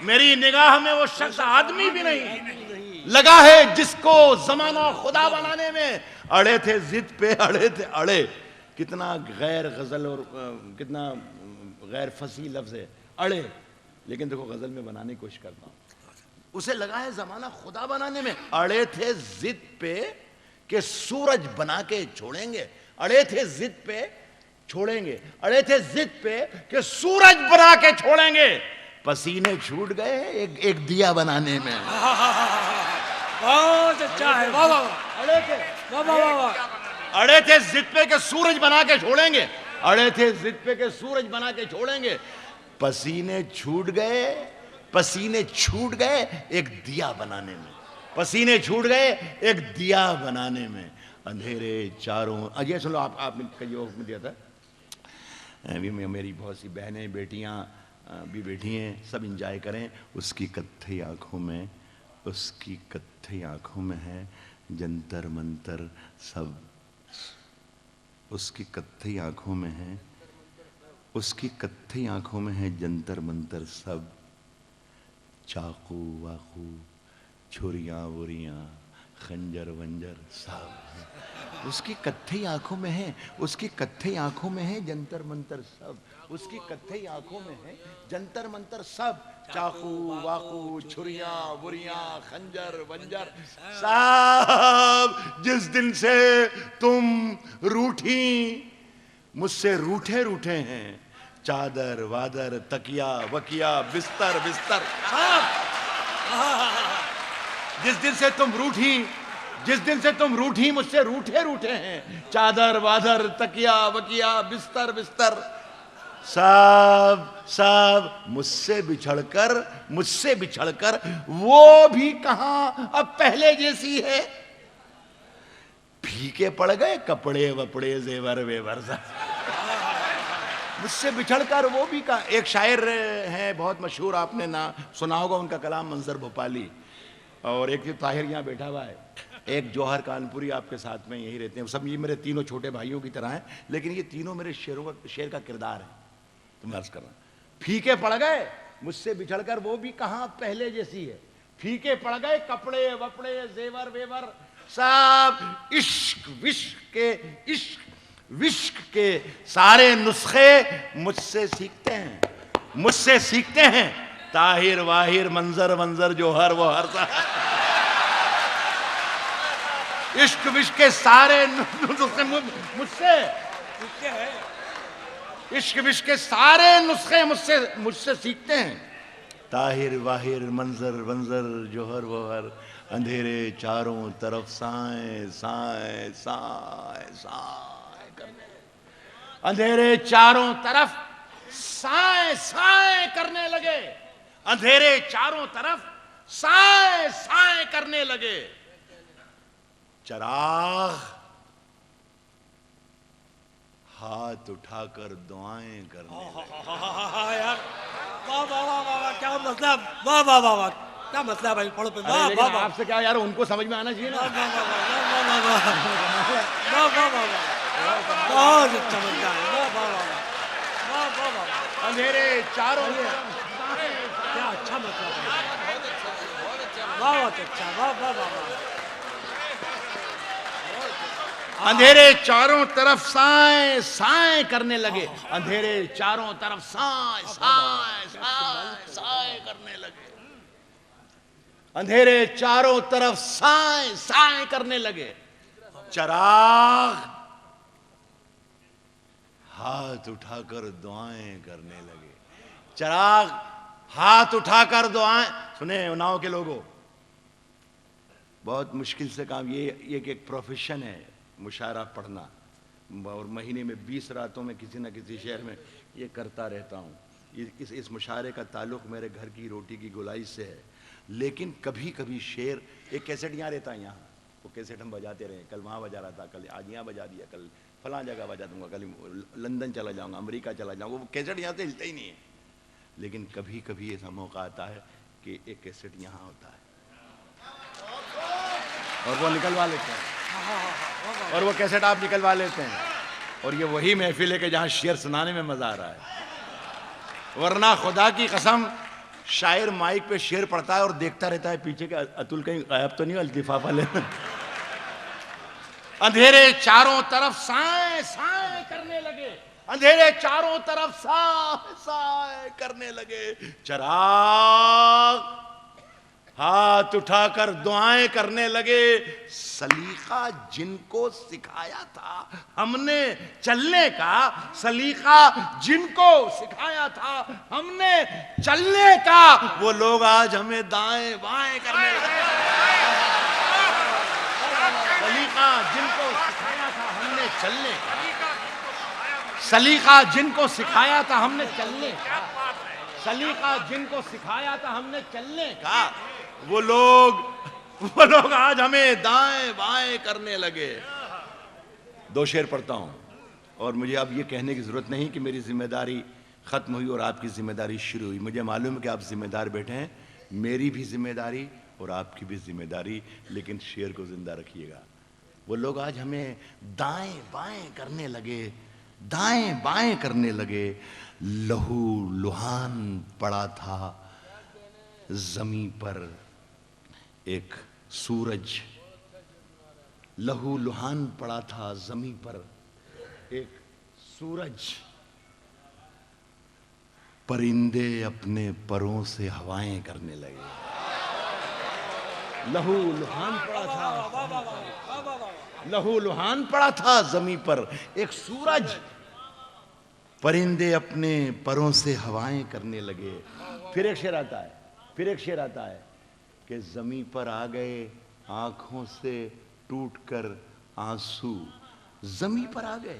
Speaker 4: میری نگاہ میں وہ شخص آدمی بھی نہیں لگا ہے جس کو زمانہ خدا بنانے میں. اڑے تھے ضد پہ، اڑے. کتنا غیر غزل اور کتنا غیر فصیح لفظ ہے، اڑے. لیکن دیکھو غزل میں بنانے کی کوشش کرتا ہوں. اسے لگا ہے زمانہ خدا بنانے میں. اڑے تھے ضد پہ کہ سورج بنا کے چھوڑیں گے، اڑے تھے ضد پہ کہ سورج بنا کے چھوڑیں گے. پسینے چھوٹ گئے ایک دیا بنانے میں.
Speaker 3: بہت اچھا ہے، واہ واہ.
Speaker 4: اڑے تھے ضد پہ کہ سورج بنا کے چھوڑیں گے. پسینے چھوٹ گئے ایک دیا بنانے میں. اندھیرے چاروں. یہ سن لو، آپ نے کئی حکم دیا تھا. میری بہت سی بہنیں بیٹیاں بھی بیٹھی ہیں، سب انجوائے کریں. اس کی کتھئی آنکھوں میں ہے جنتر منتر سب. اس کی کتھئی آنکھوں میں ہے جنتر منتر سب. چاقو واقو چھریاں وریاں خنجر ونجر سب اس کی کتھئی آنکھوں میں ہے جنتر منتر سب. اس کی کتھئی آنکھوں میں ہے جنتر منتر سب. چاقو واقو چھریاں وریاں خنجر ونجر سب. جس دن سے تم روٹھی مجھ سے روٹھے ہیں، چادر وادر تکیا وکیا بستر سب. جس دن سے تم روٹھی مجھ سے روٹھے ہیں، چادر وادر تکیا وکیا بستر صاحب مجھ سے بچھڑ کر وہ بھی کہاں اب پہلے جیسی ہے. پھیکے پڑ گئے کپڑے وپڑے زیور ویور. مجھ سے بچھڑ کر وہ بھی کہاں. ایک شاعر ہیں بہت مشہور, آپ نے سنا ہوگا ان کا کلام, منظر بھوپالی, اور ایک طاہر یہاں بیٹھا ہوا ہے, ایک جوہر کانپوری آپ کے ساتھ میں یہی رہتے ہیں. سب یہ میرے تینوں چھوٹے بھائیوں کی طرح ہیں, لیکن یہ تینوں میرے شعر کا کردار ہے. تو میں عرض کر رہا ہوں, پھیکے پڑ گئے مجھ سے بچھڑ کر وہ بھی کہاں پہلے جیسی ہے. پھیکے پڑ گئے کپڑے وپڑے زیور ویور. صاحب عشق وشق کے سارے نسخے مجھ سے سیکھتے ہیں. طاہر واہر منظر جوہر وہ ہر. عشق وشق کے سارے نسخے عشق وشق کے سارے نسخے مجھ سے سیکھتے ہیں. طاہر واہر منظر جوہر وہر. اندھیرے چاروں طرف سائیں کرنے. اندھیرے چاروں طرف سائیں کرنے لگے. اندھیرے چاروں طرف سائیں کرنے لگے. چراغ ہاتھ اٹھا کر دعائیں کرنے لگے.
Speaker 3: یار واہ واہ واہ واہ کیا مطلب, واہ واہ واہ واہ کیا مطلب ہے, پڑھو پہ. واہ واہ واہ
Speaker 4: آپ سے کیا یار, ان کو سمجھ میں آنا چاہیے نا.
Speaker 3: بہت اچھا مطلب ہے. واہ واہ واہ
Speaker 4: اندھیرے چاروں
Speaker 3: کیا اچھا مطلب ہے. بہت اچھا. واہ واہ واہ.
Speaker 4: اندھیرے چاروں طرف سائیں کرنے لگے. اندھیرے چاروں طرف سائیں کرنے لگے. اندھیرے چاروں طرف سائیں کرنے لگے. چراغ ہاتھ اٹھا کر دعائیں کرنے لگے. چراغ ہاتھ اٹھا کر دعائیں. سنیں اناؤ کے لوگوں, بہت مشکل سے کام, یہ ایک پروفیشن ہے مشاعرہ پڑھنا, اور مہینے میں 20 راتوں میں کسی نہ کسی شہر میں یہ کرتا رہتا ہوں. اس مشاعرے کا تعلق میرے گھر کی روٹی کی گولائی سے ہے. لیکن کبھی کبھی شعر, ایک کیسٹ یہاں رہتا ہے, یہاں وہ کیسٹ ہم بجاتے رہے, کل وہاں بجا رہا تھا, کل آج یہاں بجا دیا, کل فلاں جگہ بجا دوں گا, کل لندن چلا جاؤں گا, امریکہ چلا جاؤں گا. وہ کیسٹ یہاں سے ہلتا ہی نہیں ہے. لیکن کبھی کبھی ایسا موقع آتا ہے کہ ایک کیسٹ یہاں ہوتا ہے اور وہ نکلوا لیتے ہیں, اور وہ کیسٹ آپ نکلوا لیتے ہیں, اور یہ وہی محفل ہے کہ جہاں شعر سنانے میں مزہ آ رہا ہے. ورنہ خدا کی قسم شاعر مائک پہ شعر پڑھتا ہے اور دیکھتا رہتا ہے پیچھے کہ اتل کہیں غائب تو نہیں, الطفافہ لے. اندھیرے چاروں طرف سائیں کرنے لگے. اندھیرے چاروں طرف سائیں کرنے لگے. چراغ ہاتھ اٹھا کر دعائیں کرنے لگے. سلیقہ جن کو سکھایا تھا ہم نے چلنے کا, سلیقہ جن کو سکھایا تھا ہم نے چلنے کا, وہ لوگ آج ہمیں دائیں بائیں کرنے لگے. سلیقہ جن کو سکھایا تھا ہم نے چلنے کا, سلیقہ جن کو سکھایا تھا ہم نے چلنے کا, سلیقہ جن کو سکھایا تھا ہم نے چلنے کا, وہ لوگ آج ہمیں دائیں بائیں کرنے لگے. 2 شعر پڑھتا ہوں, اور مجھے اب یہ کہنے کی ضرورت نہیں کہ میری ذمہ داری ختم ہوئی اور آپ کی ذمہ داری شروع ہوئی. مجھے معلوم ہے کہ آپ ذمہ دار بیٹھے ہیں, میری بھی ذمہ داری اور آپ کی بھی ذمہ داری, لیکن شعر کو زندہ رکھیے گا. وہ لوگ آج ہمیں دائیں بائیں کرنے لگے, دائیں بائیں کرنے لگے. لہو لہان پڑا تھا زمیں پر ایک سورج, لہو لہان پڑا تھا زمیں پر ایک سورج. پرندے اپنے پروں سے ہوائیں کرنے لگے. لہو لہان پڑا تھا, لہو لہان پڑا تھا زمیں پر ایک سورج, پرندے اپنے پروں سے ہوائیں کرنے لگے. پھر ایک شعر آتا ہے کہ زمیں پر آ گئے آنکھوں سے ٹوٹ کر آنسو. زمیں پر آ گئے